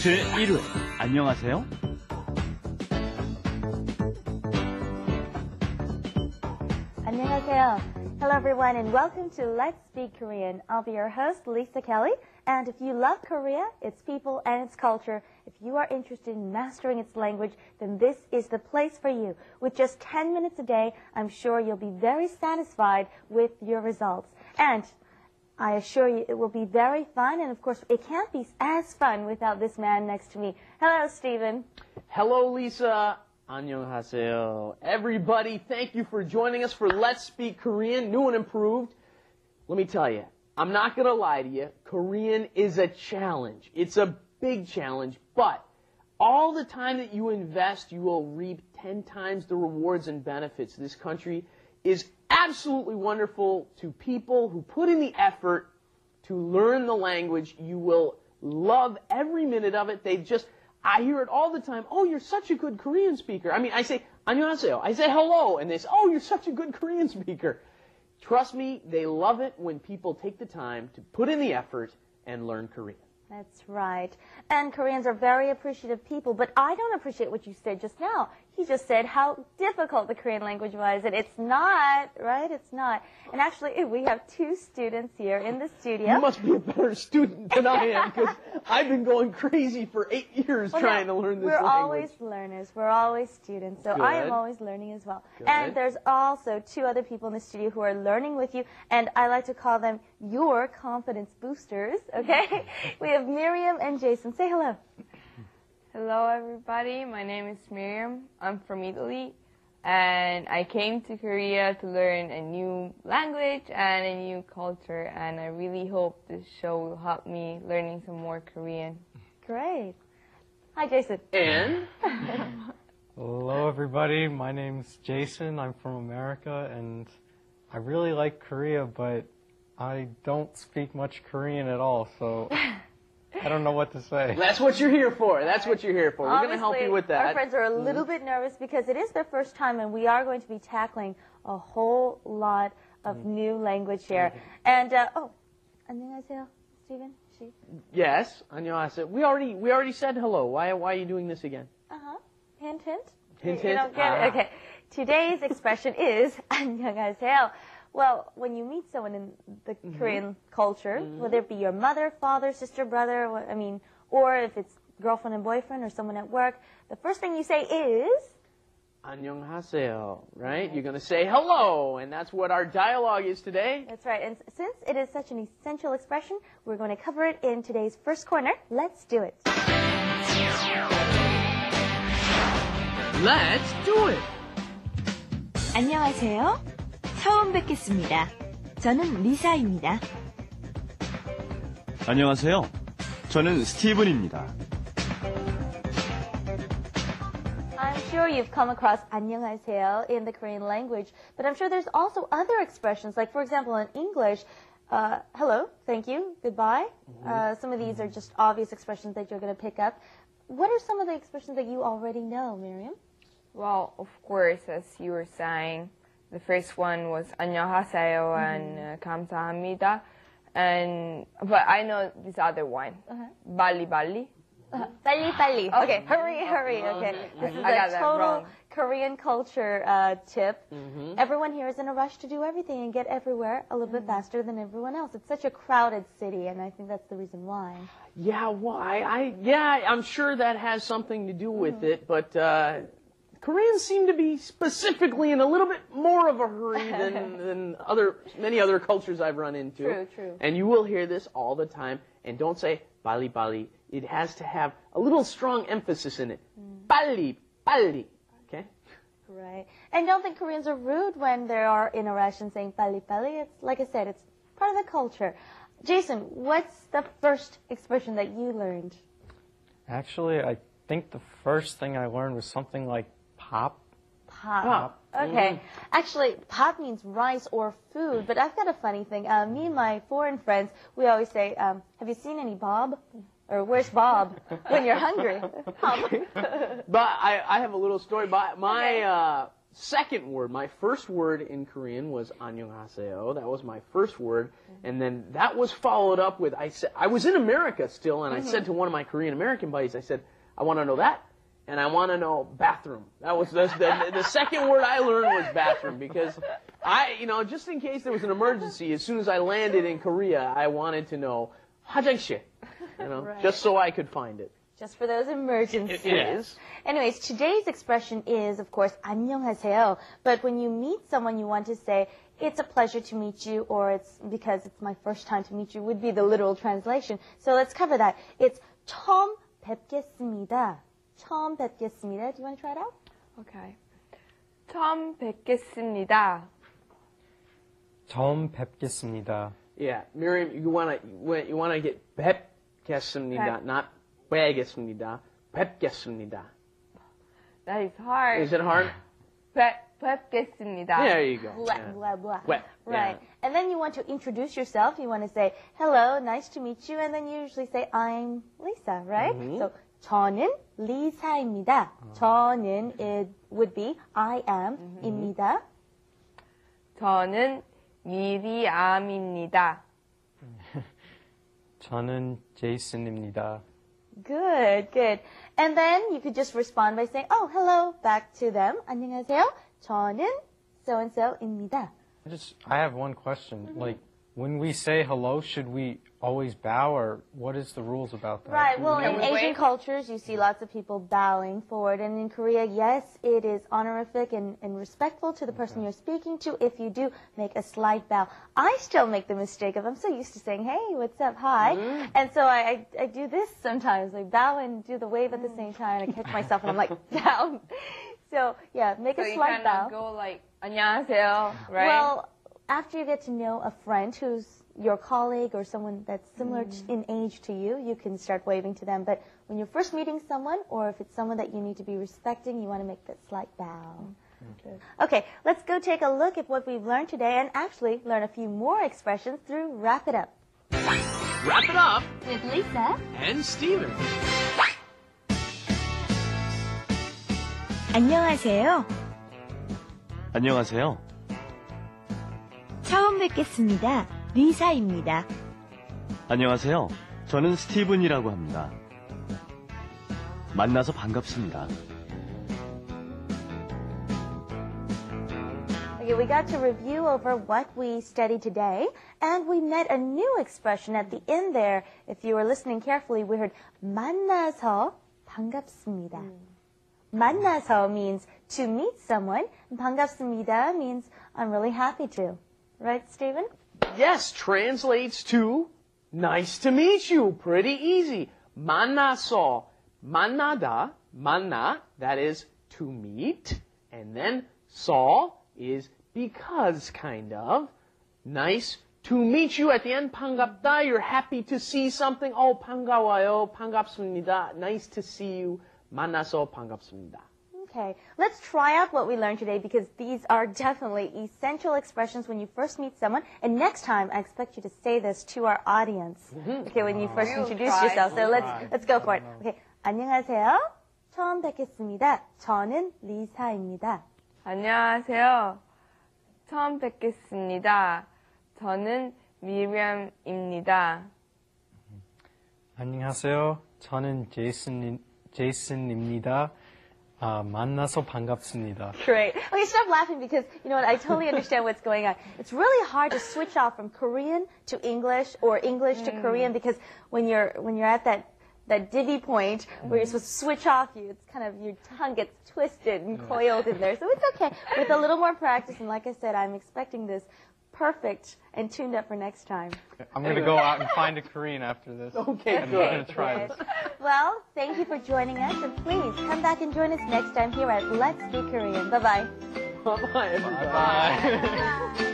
제1회 안녕하세요. 안녕하세요. Hello everyone and welcome to Let's Speak Korean. I'll be your host, Lisa Kelly. And if you love Korea, its people, and its culture, if you are interested in mastering its language, then this is the place for you. With just 10 minutes a day, I'm sure you'll be very satisfied with your results. And I assure you it will be very fun, and of course it can't be as fun without this man next to me. Hello, Stephen. Hello, Lisa. 안녕하세요. Everybody, thank you for joining us for Let's Speak Korean, new and improved. Let me tell you, I'm not going to lie to you. Korean is a challenge. It's a big challenge, but all the time that you invest, you will reap 10 times the rewards and benefits. This country is absolutely wonderful to people who put in the effort to learn the language. You will love every minute of it. I hear it all the time. Oh, you're such a good Korean speaker. I mean, I say, 안녕하세요. I say hello, and they say, oh, you're such a good Korean speaker. Trust me, they love it when people take the time to put in the effort and learn Korean. That's right. And Koreans are very appreciative people, but I don't appreciate what you said just now. He just said how difficult the Korean language was, and it's not, right? It's not. And actually, we have two students here in the studio. You must be a better student than I am, because I've been going crazy for 8 years trying to learn this language. We're always learners. We're always students, so Good. I am always learning as well. Good. And there's also two other people in the studio who are learning with you, and I like to call them your confidence boosters, okay? We have Miriam and Jason. Say hello. Hello everybody, my name is Miriam. I'm from Italy and I came to Korea to learn a new language and a new culture, and I really hope this show will help me learning some more Korean. Great. Hi Jason. And? Hello everybody, my name's Jason. I'm from America and I really like Korea, but I don't speak much Korean at all, so I don't know what to say. That's what you're here for. That's what you're here for. We're going to help you with that. Our friends are a little bit nervous because it is their first time, and we are going to be tackling a whole lot of new language here. And, 안녕하세요, Stephen. Yes, 안녕하세요. We already said hello. Why are you doing this again? Hint, hint. Hint, You hint. don't get it? Okay. Today's expression is 안녕하세요. Well, when you meet someone in the Korean culture, whether it be your mother, father, sister, brother, or if it's girlfriend and boyfriend or someone at work, the first thing you say is 안녕하세요, right? You're going to say hello, and that's what our dialogue is today. That's right. And since it is such an essential expression, we're going to cover it in today's first corner. Let's do it. Let's do it. 안녕하세요. 처음 뵙겠습니다. 저는 리사입니다. 안녕하세요. 저는 스티븐입니다. I'm sure you've come across 안녕하세요 in the Korean language, but I'm sure there's also other expressions, like for example in English, hello, thank you, goodbye. Some of these are just obvious expressions that you're going to pick up. What are some of the expressions that you already know, Miriam? Well, of course, as you were saying, the first one was 안녕하세요 and 감사합니다. But I know this other one. Bali bali. Bali bali. Okay, hurry. Okay, this is a total Korean culture tip. Everyone here is in a rush to do everything and get everywhere a little bit faster than everyone else. It's such a crowded city, and I think that's the reason why. Yeah, why? I'm sure that has something to do with it, but Koreans seem to be specifically in a little bit more of a hurry than many other cultures I've run into. True. And you will hear this all the time. And don't say bali bali. It has to have a little strong emphasis in it. Bali bali. Okay? Right. And don't think Koreans are rude when they are in a rush and saying bali bali. It's like I said, it's part of the culture. Jason, what's the first expression that you learned? Actually, I think the first thing I learned was something like pop. Pop. Okay. Actually, pop means rice or food, but I've got a funny thing. Me and my foreign friends, we always say, have you seen any Bob? Or where's Bob when you're hungry? But I have a little story. My second word. My first word in Korean was 안녕하세요. That was my first word. And then that was followed up with, I was in America still, and I said to one of my Korean American buddies, I said, I want to know that, and I want to know bathroom. That was the second word I learned was bathroom, because just in case there was an emergency, as soon as I landed in Korea, I wanted to know 화장실, Right. just so I could find it. Just for those emergencies. It is. Anyways, today's expression is, of course, 안녕하세요. But when you meet someone, you want to say, it's a pleasure to meet you, or it's because it's my first time to meet you, would be the literal translation. So let's cover that. It's 처음 뵙겠습니다. 처음 뵙겠습니다. Do you want to try it out? Okay. 처음 뵙겠습니다. 처음 뵙겠습니다. Yeah, Miriam, you wanna get 뵙겠습니다, not 뵙겠습니다. 뵙겠습니다. That is hard. Is it hard? 뵙겠습니다. There you go. Blah, Yeah. blah, blah. Blah, Right. yeah. And then you want to introduce yourself. You want to say, hello, nice to meet you. And then you usually say, I'm Lisa, right? So, 저는 리사입니다. 저는, it would be, I am, 입니다. 저는 미리암입니다. 저는 제이슨입니다. Good, good. And then you could just respond by saying, oh, hello, back to them. 안녕하세요. 저는 so-and-so입니다. I have one question. Like, when we say hello, should we always bow, or what is the rules about that? Right, well, in we Asian wave? cultures, you see lots of people bowing forward. And in Korea, yes, it is honorific and respectful to the person you're speaking to if you do make a slight bow. I still make the mistake of, I'm so used to saying, hey, what's up, hi. And so I do this sometimes, like bow and do the wave at the same time, and I catch myself and I'm like, down. So, yeah, make So a you slight bow. cannot go like 안녕하세요, right? Well, after you get to know a friend who's your colleague or someone that's similar in age to you, you can start waving to them. But when you're first meeting someone, or if it's someone that you need to be respecting, you want to make that slight bow. Okay, let's go take a look at what we've learned today and actually learn a few more expressions through Wrap It Up. Wrap it up With Lisa. and Steven. 안녕하세요. 안녕하세요. 처음 뵙겠습니다. 리사입니다. 안녕하세요. 저는 스티븐이라고 합니다. 만나서 반갑습니다. Okay, we got to review over what we studied today, and we met a new expression at the end there. If you were listening carefully, we heard 만나서 반갑습니다. 만나서 means to meet someone, and 반갑습니다 means I'm really happy to. Right, Stephen? Yes, translates to nice to meet you. Pretty easy. 만나서, 만나다, 만나, that is to meet. And then 서 is because, kind of. Nice to meet you. At the end, 반갑다, you're happy to see something. Oh, 반가워요, 반갑습니다. Nice to see you. 만나서 반갑습니다. Okay, let's try out what we learned today because these are definitely essential expressions when you first meet someone. And next time, I expect you to say this to our audience. Okay, when you first We'll introduce try. yourself. So We'll let's go for it. Okay, 안녕하세요. 처음 뵙겠습니다. 저는 리사입니다. 안녕하세요. 처음 뵙겠습니다. 저는 미리암입니다. 안녕하세요. 저는 제이슨입니다. 만나서 반갑습니다. Great. Okay, stop laughing because, you know what, I totally understand what's going on. It's really hard to switch off from Korean to English or English to Korean because when you're at that divvy point where you're supposed to switch off, it's kind of, your tongue gets twisted and coiled in there. So it's okay. With a little more practice, and like I said, I'm expecting this perfect and tuned up for next time. I'm going to go out and find a Korean after this. Okay, And good. we're going to try Good. this. Well, thank you for joining us, and please come back and join us next time here at Let's Speak Korean. Bye-bye. Bye-bye, everybody. Bye-bye.